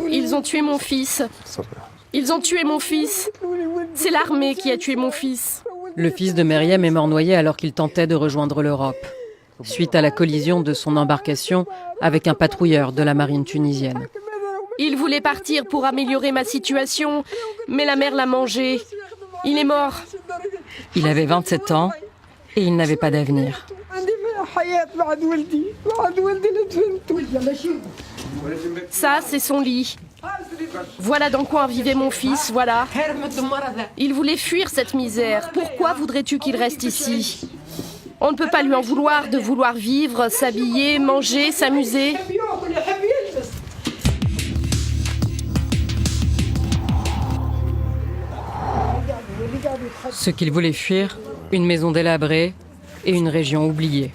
Ils ont tué mon fils. Ils ont tué mon fils. C'est l'armée qui a tué mon fils. Le fils de Meryem est mort noyé alors qu'il tentait de rejoindre l'Europe, suite à la collision de son embarcation avec un patrouilleur de la marine tunisienne. Il voulait partir pour améliorer ma situation, mais la mer l'a mangé. Il est mort. Il avait 27 ans et il n'avait pas d'avenir. Ça, c'est son lit. Voilà dans quoi vivait mon fils, voilà. Il voulait fuir cette misère. Pourquoi voudrais-tu qu'il reste ici? On ne peut pas lui en vouloir de vouloir vivre, s'habiller, manger, s'amuser. Ce qu'il voulait fuir, une maison délabrée et une région oubliée.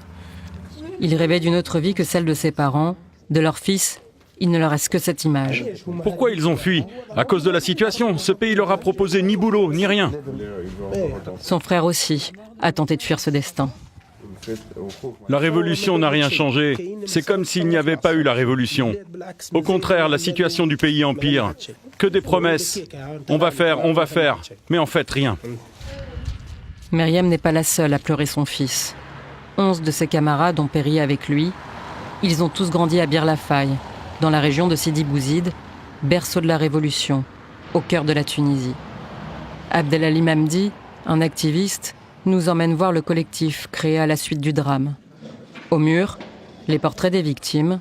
Il rêvait d'une autre vie que celle de ses parents, de leur fils. Il ne leur reste que cette image. Pourquoi ils ont fui? À cause de la situation. Ce pays leur a proposé ni boulot, ni rien. Son frère aussi a tenté de fuir ce destin. La révolution n'a rien changé. C'est comme s'il n'y avait pas eu la révolution. Au contraire, la situation du pays empire. Que des promesses. On va faire. Mais en fait, rien. Meryem n'est pas la seule à pleurer son fils. 11 de ses camarades ont péri avec lui. Ils ont tous grandi à Bir Lafaye, dans la région de Sidi Bouzid, berceau de la Révolution, au cœur de la Tunisie. Abdelali Mamdi, un activiste, nous emmène voir le collectif créé à la suite du drame. Au mur, les portraits des victimes,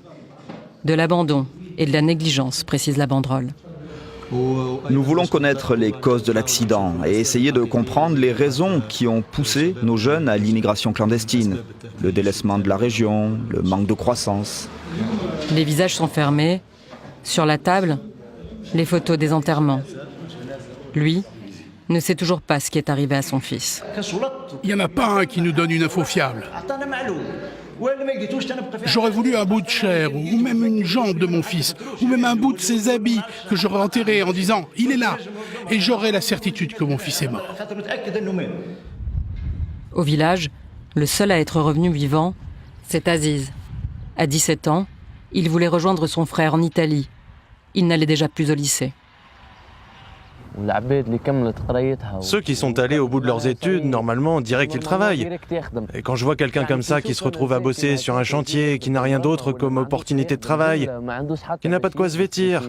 de l'abandon et de la négligence, précise la banderole. Nous voulons connaître les causes de l'accident et essayer de comprendre les raisons qui ont poussé nos jeunes à l'immigration clandestine. Le délaissement de la région, le manque de croissance. Les visages sont fermés. Sur la table, les photos des enterrements. Lui ne sait toujours pas ce qui est arrivé à son fils. Il n'y en a pas un qui nous donne une info fiable. J'aurais voulu un bout de chair, ou même une jambe de mon fils, ou même un bout de ses habits que j'aurais enterré en disant « il est là », et j'aurais la certitude que mon fils est mort. Au village, le seul à être revenu vivant, c'est Aziz. À 17 ans, il voulait rejoindre son frère en Italie. Il n'allait déjà plus au lycée. Ceux qui sont allés au bout de leurs études, normalement, diraient qu'ils travaillent. Et quand je vois quelqu'un comme ça qui se retrouve à bosser sur un chantier, qui n'a rien d'autre comme opportunité de travail, qui n'a pas de quoi se vêtir,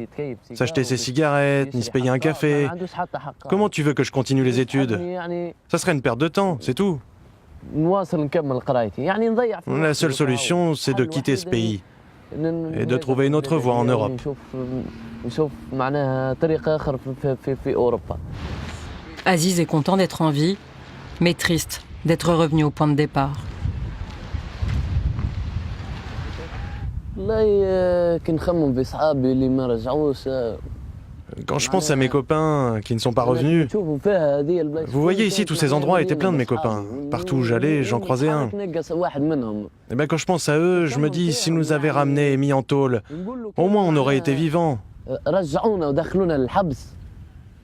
s'acheter ses cigarettes, ni se payer un café, comment tu veux que je continue les études? Ça serait une perte de temps, c'est tout. La seule solution, c'est de quitter ce pays et de trouver une autre voie en Europe. Aziz est content d'être en vie, mais triste d'être revenu au point de départ. Quand je pense à mes copains qui ne sont pas revenus, vous voyez ici, tous ces endroits étaient pleins de mes copains. Partout où j'allais, j'en croisais un. Et bien quand je pense à eux, je me dis, s'ils nous avaient ramenés et mis en tôle, au moins on aurait été vivants.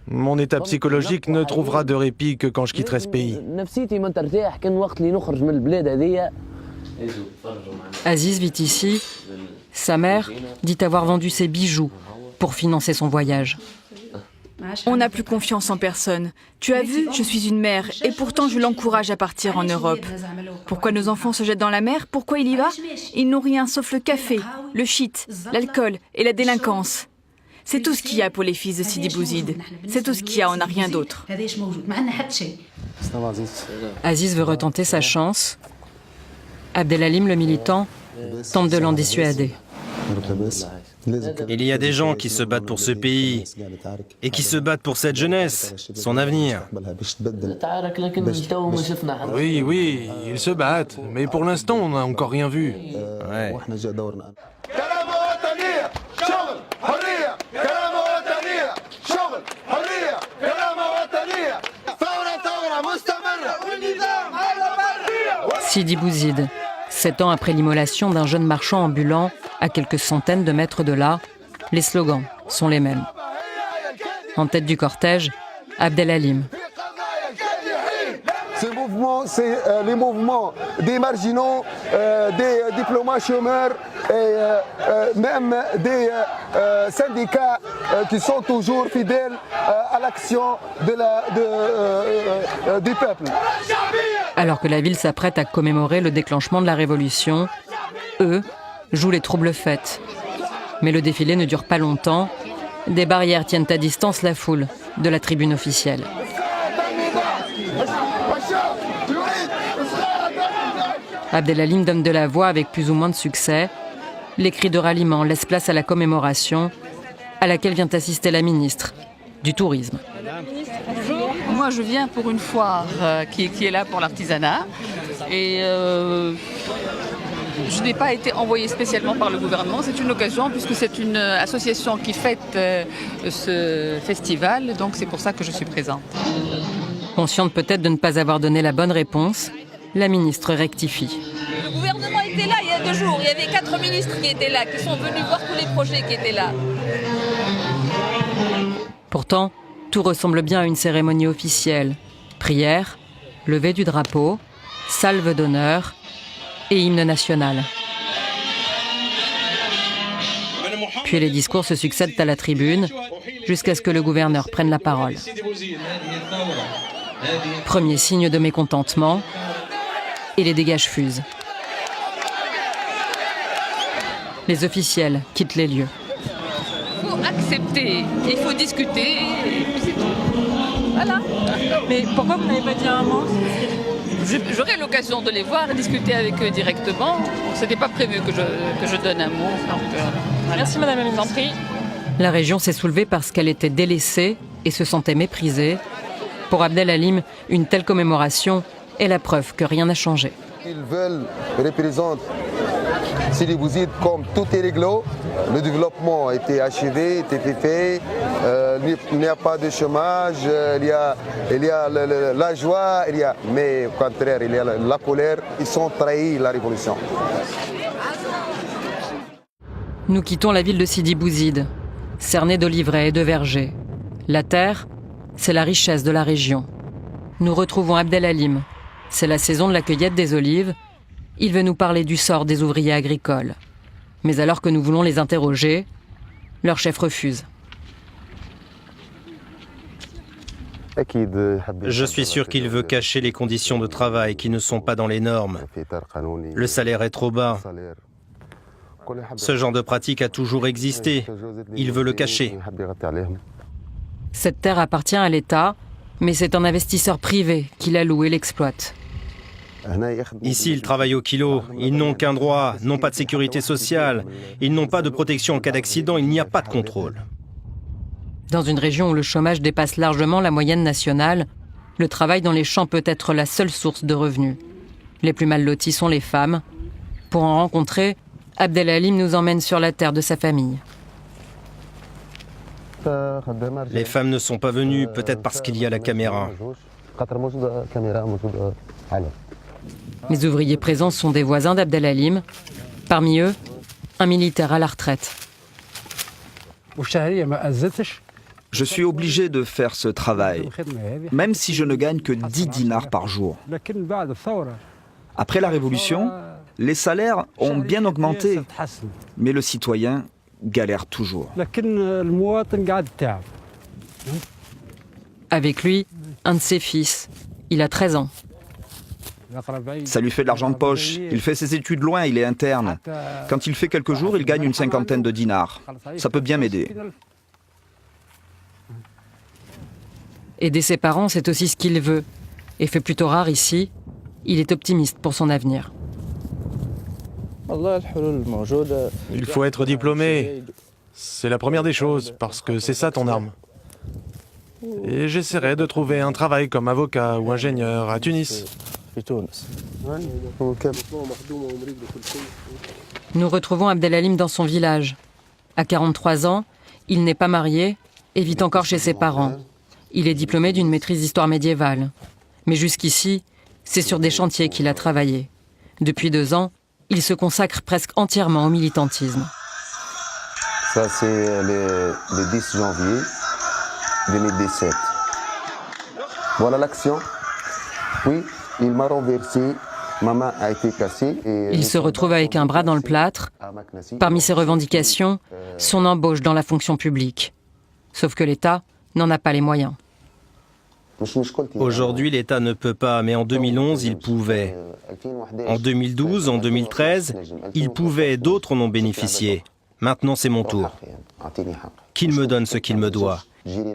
Mon état psychologique ne trouvera de répit que quand je quitterai ce pays. Aziz vit ici. Sa mère dit avoir vendu ses bijoux pour financer son voyage. On n'a plus confiance en personne. Tu as vu, je suis une mère, et pourtant je l'encourage à partir en Europe. Pourquoi nos enfants se jettent dans la mer? Pourquoi il y va? Ils n'ont rien sauf le café, le shit, l'alcool et la délinquance. C'est tout ce qu'il y a pour les fils de Sidi Bouzid. C'est tout ce qu'il y a, on n'a rien d'autre. Aziz veut retenter sa chance. Abdelalim, le militant, tente de l'en dissuader. Il y a des gens qui se battent pour ce pays et qui se battent pour cette jeunesse, son avenir. Oui, ils se battent, mais pour l'instant, on n'a encore rien vu. Ouais. Sidi Bouzid, 7 ans après l'immolation d'un jeune marchand ambulant à quelques centaines de mètres de là, les slogans sont les mêmes. En tête du cortège, Abdelalim. Ce mouvement, c'est les mouvements des marginaux, des diplômés chômeurs et même des syndicats qui sont toujours fidèles à l'action du peuple. Alors que la ville s'apprête à commémorer le déclenchement de la révolution, eux jouent les troubles fêtes. Mais le défilé ne dure pas longtemps. Des barrières tiennent à distance la foule de la tribune officielle. Abdelalim donne de la voix avec plus ou moins de succès. Les cris de ralliement laissent place à la commémoration à laquelle vient assister la ministre du Tourisme. Moi, je viens pour une foire qui est là pour l'artisanat. Et je n'ai pas été envoyée spécialement par le gouvernement. C'est une occasion puisque c'est une association qui fête ce festival. Donc c'est pour ça que je suis présente. Consciente peut-être de ne pas avoir donné la bonne réponse, la ministre rectifie. Le gouvernement était là il y a 2 jours. Il y avait 4 ministres qui étaient là, qui sont venus voir tous les projets qui étaient là. Pourtant, tout ressemble bien à une cérémonie officielle. Prière, levée du drapeau, salve d'honneur et hymne national. Puis les discours se succèdent à la tribune jusqu'à ce que le gouverneur prenne la parole. Premier signe de mécontentement, et les dégâts fusent. Les officiels quittent les lieux. Il faut accepter, il faut discuter, et puis c'est tout. Voilà. Mais pourquoi vous n'avez pas dit un mot ? J'aurai l'occasion de les voir et discuter avec eux directement. Ce n'était pas prévu que je donne un mot. Donc, voilà. Merci Madame la Ministre. La région s'est soulevée parce qu'elle était délaissée et se sentait méprisée. Pour Abdelalim, une telle commémoration est la preuve que rien n'a changé. Ils veulent représenter Sidi Bouzid comme tout est réglé. Le développement a été achevé, a été fait. Il n'y a pas de chômage, il y a la joie, mais au contraire, il y a la colère. Ils ont trahi la révolution. Nous quittons la ville de Sidi Bouzid, cernée d'oliveraies et de vergers. La terre, c'est la richesse de la région. Nous retrouvons Abdelalim. C'est la saison de la cueillette des olives. Il veut nous parler du sort des ouvriers agricoles. Mais alors que nous voulons les interroger, leur chef refuse. Je suis sûr qu'il veut cacher les conditions de travail qui ne sont pas dans les normes. Le salaire est trop bas. Ce genre de pratique a toujours existé. Il veut le cacher. Cette terre appartient à l'État, mais c'est un investisseur privé qui la loue et l'exploite. Ici, ils travaillent au kilo. Ils n'ont qu'un droit, n'ont pas de sécurité sociale. Ils n'ont pas de protection en cas d'accident. Il n'y a pas de contrôle. Dans une région où le chômage dépasse largement la moyenne nationale, le travail dans les champs peut être la seule source de revenus. Les plus mal lotis sont les femmes. Pour en rencontrer, Abdelalim nous emmène sur la terre de sa famille. Les femmes ne sont pas venues, peut-être parce qu'il y a la caméra. Les ouvriers présents sont des voisins d'Abdelalim. Parmi eux, un militaire à la retraite. Je suis obligé de faire ce travail, même si je ne gagne que 10 dinars par jour. Après la Révolution, les salaires ont bien augmenté, mais le citoyen galère toujours. Avec lui, un de ses fils. Il a 13 ans. Ça lui fait de l'argent de poche. Il fait ses études loin, il est interne. Quand il fait quelques jours, il gagne une 50aine de dinars. Ça peut bien m'aider. Aider ses parents, c'est aussi ce qu'il veut. Et fait plutôt rare ici, il est optimiste pour son avenir. Il faut être diplômé. C'est la première des choses, parce que c'est ça ton arme. Et j'essaierai de trouver un travail comme avocat ou ingénieur à Tunis. Nous retrouvons Abdelalim dans son village. À 43 ans, il n'est pas marié et vit encore chez ses parents. Il est diplômé d'une maîtrise d'histoire médiévale. Mais jusqu'ici, c'est sur des chantiers qu'il a travaillé. Depuis 2 ans, il se consacre presque entièrement au militantisme. Ça, c'est le 10 janvier 2017. Voilà l'action. Oui, il m'a renversé Ma main a été cassée. Il se retrouve avec un bras dans le plâtre. Parmi ses revendications, son embauche dans la fonction publique. Sauf que l'État n'en a pas les moyens. Aujourd'hui, l'État ne peut pas, mais en 2011, il pouvait. En 2012, en 2013, il pouvait et d'autres en ont bénéficié. Maintenant, c'est mon tour. Qu'il me donne ce qu'il me doit.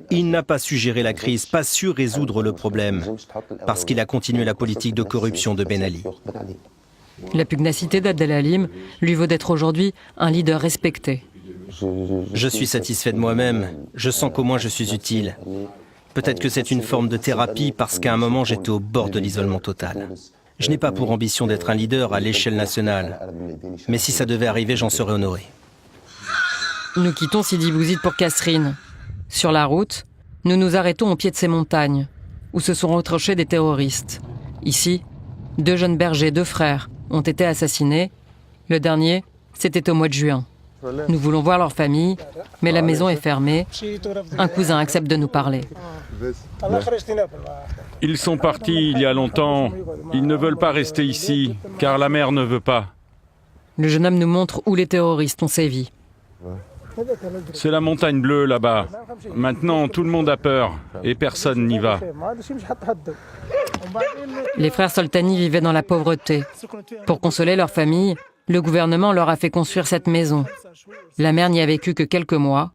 Il n'a pas su gérer la crise, pas su résoudre le problème, parce qu'il a continué la politique de corruption de Ben Ali. La pugnacité d'Abdel-Halim lui vaut d'être aujourd'hui un leader respecté. Je suis satisfait de moi-même. Je sens qu'au moins je suis utile. Peut-être que c'est une forme de thérapie parce qu'à un moment j'étais au bord de l'isolement total. Je n'ai pas pour ambition d'être un leader à l'échelle nationale. Mais si ça devait arriver, j'en serais honoré. Nous quittons Sidi Bouzid pour Kasserine. Sur la route, nous nous arrêtons au pied de ces montagnes, où se sont retranchés des terroristes. Ici, 2 jeunes bergers, 2 frères, ont été assassinés. Le dernier, c'était au mois de juin. Nous voulons voir leur famille, mais la maison est fermée. Un cousin accepte de nous parler. Ils sont partis il y a longtemps. Ils ne veulent pas rester ici, car la mère ne veut pas. Le jeune homme nous montre où les terroristes ont sévi. C'est la montagne bleue là-bas. Maintenant, tout le monde a peur et personne n'y va. Les frères Soltani vivaient dans la pauvreté. Pour consoler leur famille, le gouvernement leur a fait construire cette maison. La mère n'y a vécu que quelques mois.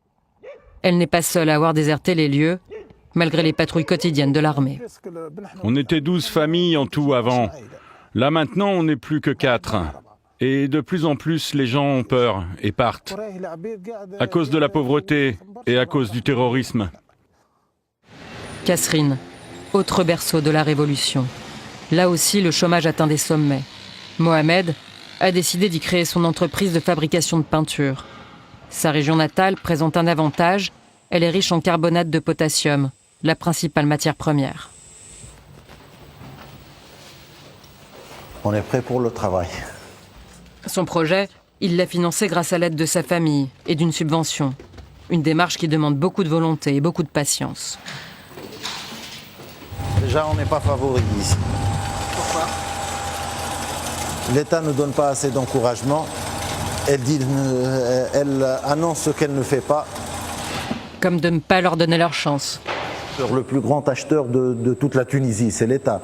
Elle n'est pas seule à avoir déserté les lieux, malgré les patrouilles quotidiennes de l'armée. On était 12 familles en tout avant. Là maintenant, on n'est plus que 4. Et de plus en plus, les gens ont peur et partent. À cause de la pauvreté et à cause du terrorisme. Kasserine, autre berceau de la révolution. Là aussi, le chômage atteint des sommets. Mohamed a décidé d'y créer son entreprise de fabrication de peinture. Sa région natale présente un avantage, elle est riche en carbonate de potassium, la principale matière première. On est prêt pour le travail. Son projet, il l'a financé grâce à l'aide de sa famille et d'une subvention. Une démarche qui demande beaucoup de volonté et beaucoup de patience. Déjà, on n'est pas favori ici. Pourquoi? L'État ne donne pas assez d'encouragement. Elle annonce ce qu'elle ne fait pas. Comme de ne pas leur donner leur chance. Le plus grand acheteur de toute la Tunisie, c'est l'État.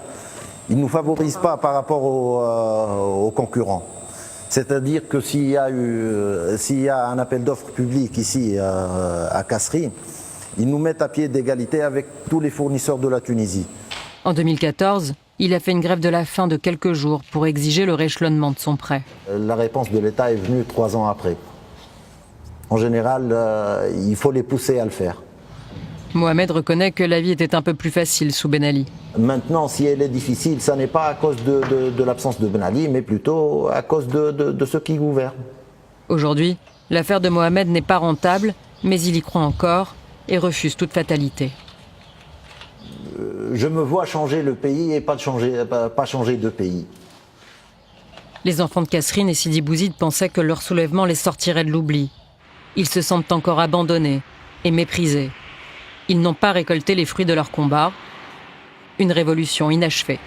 Il ne nous favorise pas par rapport aux concurrents. C'est-à-dire que s'il y a un appel d'offres public ici à Kasserine, ils nous mettent à pied d'égalité avec tous les fournisseurs de la Tunisie. En 2014, il a fait une grève de la faim de quelques jours pour exiger le rééchelonnement de son prêt. La réponse de l'État est venue 3 ans après. En général, il faut les pousser à le faire. Mohamed reconnaît que la vie était un peu plus facile sous Ben Ali. Maintenant, si elle est difficile, ça n'est pas à cause de l'absence de Ben Ali, mais plutôt à cause de ceux qui gouvernent. Aujourd'hui, l'affaire de Mohamed n'est pas rentable, mais il y croit encore et refuse toute fatalité. Je me vois changer le pays et pas changer de pays. Les enfants de Kasserine et Sidi Bouzid pensaient que leur soulèvement les sortirait de l'oubli. Ils se sentent encore abandonnés et méprisés. Ils n'ont pas récolté les fruits de leur combat. Une révolution inachevée.